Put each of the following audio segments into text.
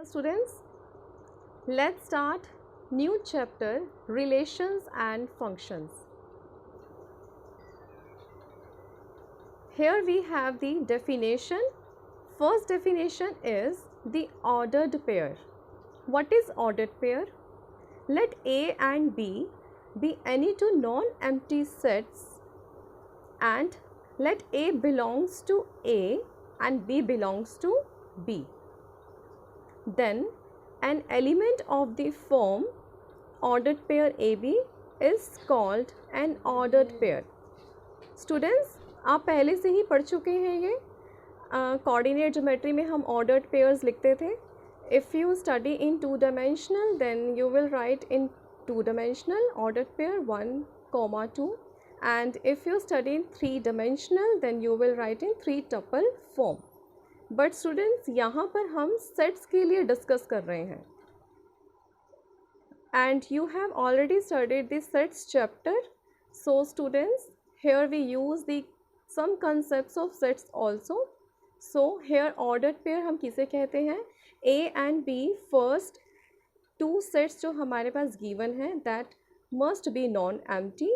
Students, let's start new chapter relations and functions. Here we have the definition. First definition is the ordered pair. What is ordered pair? Let A and B be any two non-empty sets and let A belongs to A and B belongs to B. Then an element of the form ordered pair AB is called an ordered pair. Students, आप पहले से ही पढ़ चुके हैं ये coordinate geometry में हम ordered pairs लिखते थे. If you study in 2 dimensional then you will write in 2 dimensional ordered pair 1, 2, and if you study in 3 dimensional then you will write in 3 tuple form. But students यहाँ पर हम sets के लिए discuss कर रहे हैं and you have already studied the sets chapter. So students, here we use the some concepts of sets also. So here ordered pair हम किसे कहते हैं? A and B first two sets जो हमारे पास given है that must be non-empty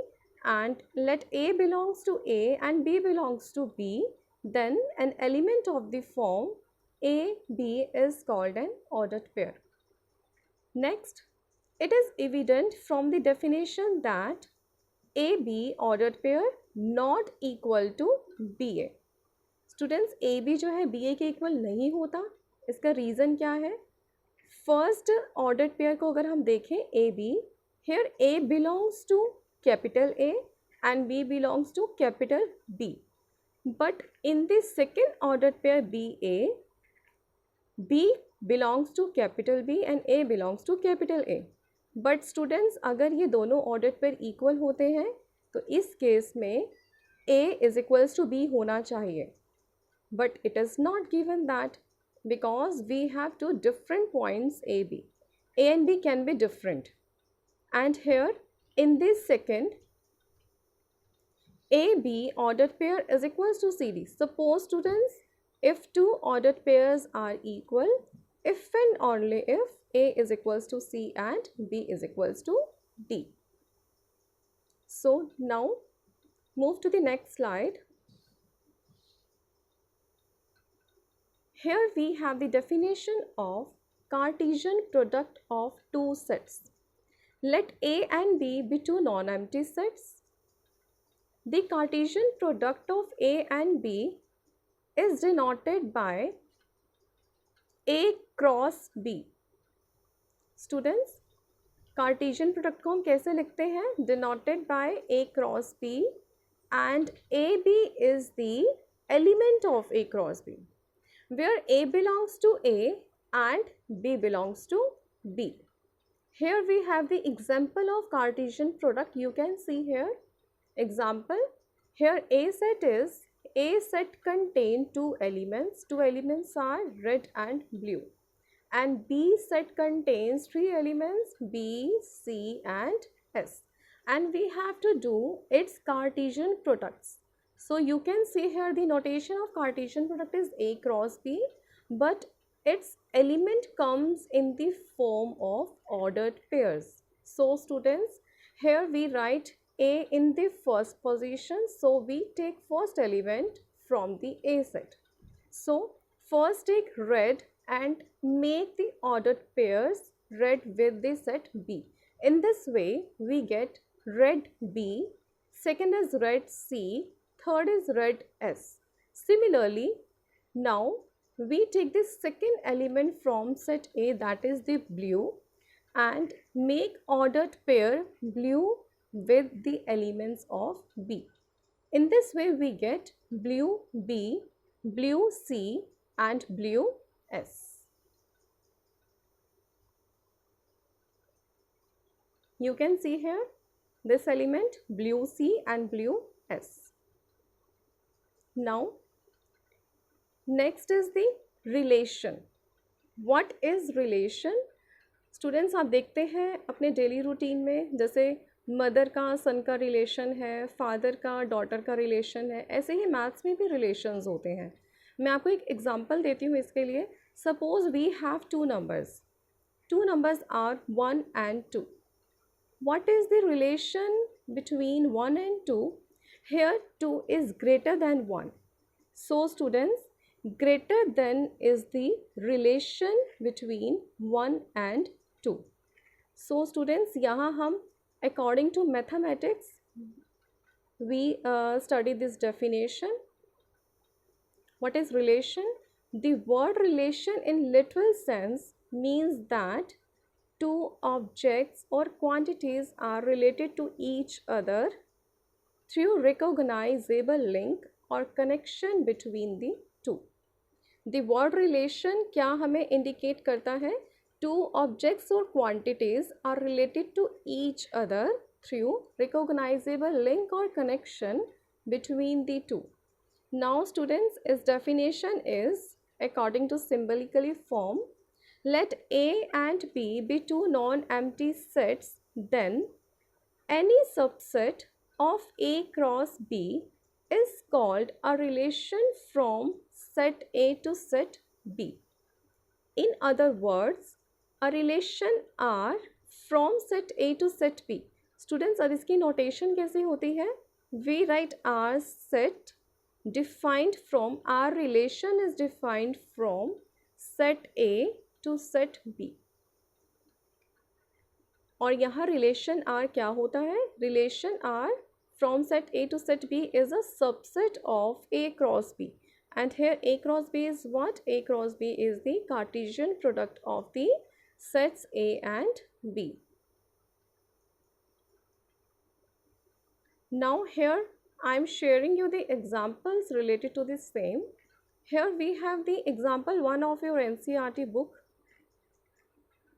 and let A belongs to A and B belongs to B. Then an element of the form AB is called an ordered pair. Next, it is evident from the definition that AB ordered pair not equal to BA. Students, AB जो है BA के equal नहीं होता. इसका reason क्या है? First ordered pair को अगर हम देखें AB, here A belongs to capital A and B belongs to capital B. But in the second ordered pair BA, B belongs to capital B and A belongs to capital A. But students, अगर ये दोनों ordered pair equal होते हैं तो इस case में A is equals to B होना चाहिए. But it is not given that because we have two different points AB. A and B can be different. And here in this second, AB ordered pair is equals to CD. Suppose students, if two ordered pairs are equal, if and only if A is equals to C and B is equals to D. So now move to the next slide. Here we have the definition of Cartesian product of two sets. Let A and B be two non-empty sets. The Cartesian product of A and B is denoted by A cross B. Students, Cartesian product को हम कैसे लिखते हैं? Denoted by A cross B and AB is the element of A cross B, where A belongs to A and B belongs to B. Here we have the example of Cartesian product. You can see here. Example, here A set contain two elements. Two elements are red and blue. And B set contains three elements B, C and S. And we have to do its Cartesian products. So you can see here the notation of Cartesian product is A cross B, but its element comes in the form of ordered pairs. So students, here we write A in the first position, so we take first element from the A set. So first take red and make the ordered pairs red with the set B. In this way we get red B, second is red C, third is red S. Similarly, now we take the second element from set A, that is the blue, and make ordered pair blue with the elements of B. In this way we get blue B, blue C and blue S. You can see here this element blue C and blue S. Now next is the relation. What is relation? Students, आप देखते हैं अपने daily routine में जैसे mother का सन का relation है, father का डॉटर का रिलेशन है, ऐसे ही मैथ्स में भी रिलेशंस होते हैं. मैं आपको एक एग्जांपल देती हूँ इसके लिए. Suppose we have two numbers. Two numbers are 1 and 2. What is the relation between 1 and 2? Here 2 is greater than 1. So students, greater than is the relation between 1 and 2. So students, यहाँ हम according to mathematics we study this definition. What is relation? The word relation in literal sense means that two objects or quantities are related to each other through recognizable link or connection between the two. The word relation क्या हमें indicate करता है? Two objects or quantities are related to each other through recognizable link or connection between the two. Now students, its definition is according to symbolically form. Let A and B be two non-empty sets, then any subset of A cross B is called a relation from set A to set B. In other words, a relation R from set A to set B. Students, अब इसकी notation कैसे होती है? We write R set defined from, our relation is defined from set A to set B. और यहाँ relation R क्या होता है? Relation R from set A to set B is a subset of A cross B. And here A cross B is what? A cross B is the Cartesian product of the sets A and B. Now here I am sharing you the examples related to the same. Here we have the example 1 of your NCERT book.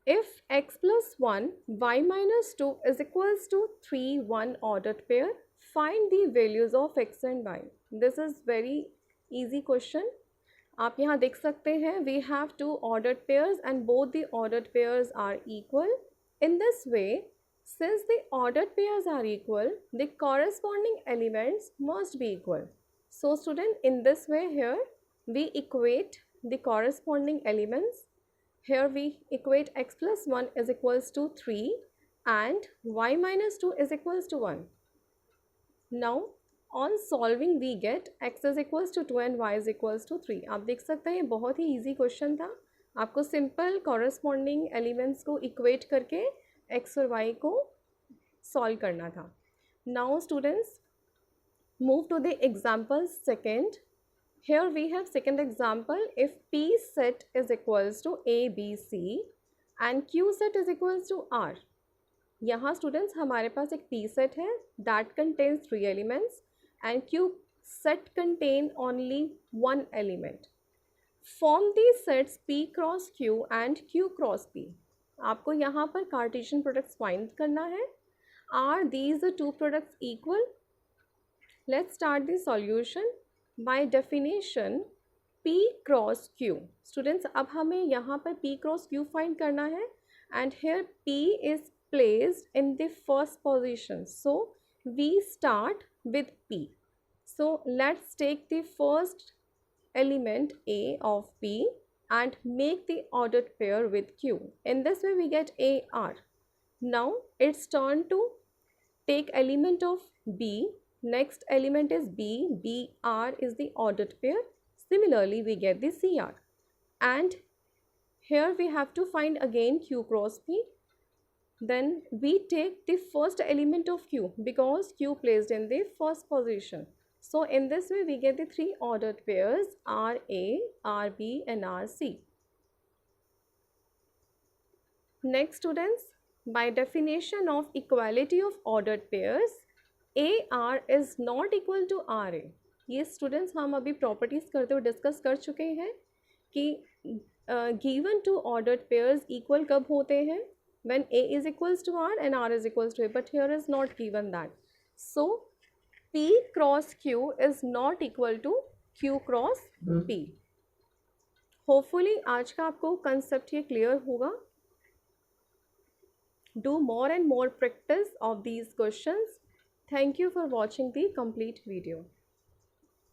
If x plus 1, y minus 2 is equals to 3, 1 ordered pair, find the values of x and y. This is very easy question. आप यहाँ देख सकते हैं, we have two ordered pairs and both the ordered pairs are equal. In this way, since the ordered pairs are equal, the corresponding elements must be equal. So student, in this way here, we equate the corresponding elements. Here we equate x plus 1 is equals to 3 and y minus 2 is equals to 1. Now, on solving we get x is equals to 2 and y is equals to 3. आप देख सकते हैं ये बहुत ही easy question था. आपको simple corresponding elements को equate करके x और y को solve करना था. Now students, move to the example second. Here we have second example. If P set is equals to A, B, C and Q set is equals to R. यहाँ students हमारे पास एक P set है that contains 3 elements and Q set contain only 1 element. Form these sets P cross Q and Q cross P. आपको यहाँ पर Cartesian products find करना है. Are these the two products equal? Let's start the solution. By definition, P cross Q. Students, अब हमें यहाँ पर P cross Q find करना है and here P is placed in the first position. So, we start with P. So, let's take the first element A of P and make the ordered pair with Q. In this way, we get AR. Now, it's turn to take element of B. Next element is B. BR is the ordered pair. Similarly, we get the CR. And here we have to find again Q cross P. Then we take the first element of Q because Q placed in the first position. So in this way we get the 3 ordered pairs RA, RB and RC. Next students, by definition of equality of ordered pairs, AR is not equal to RA. ये students हम अभी properties करते हुए discuss कर चुके हैं कि given two ordered pairs equal कब होते हैं? When A is equals to R and R is equals to A, but here is not given that. So P cross Q is not equal to Q cross P. Hopefully आज का आपको concept ये clear होगा. Do more and more practice of these questions. Thank you for watching the complete video.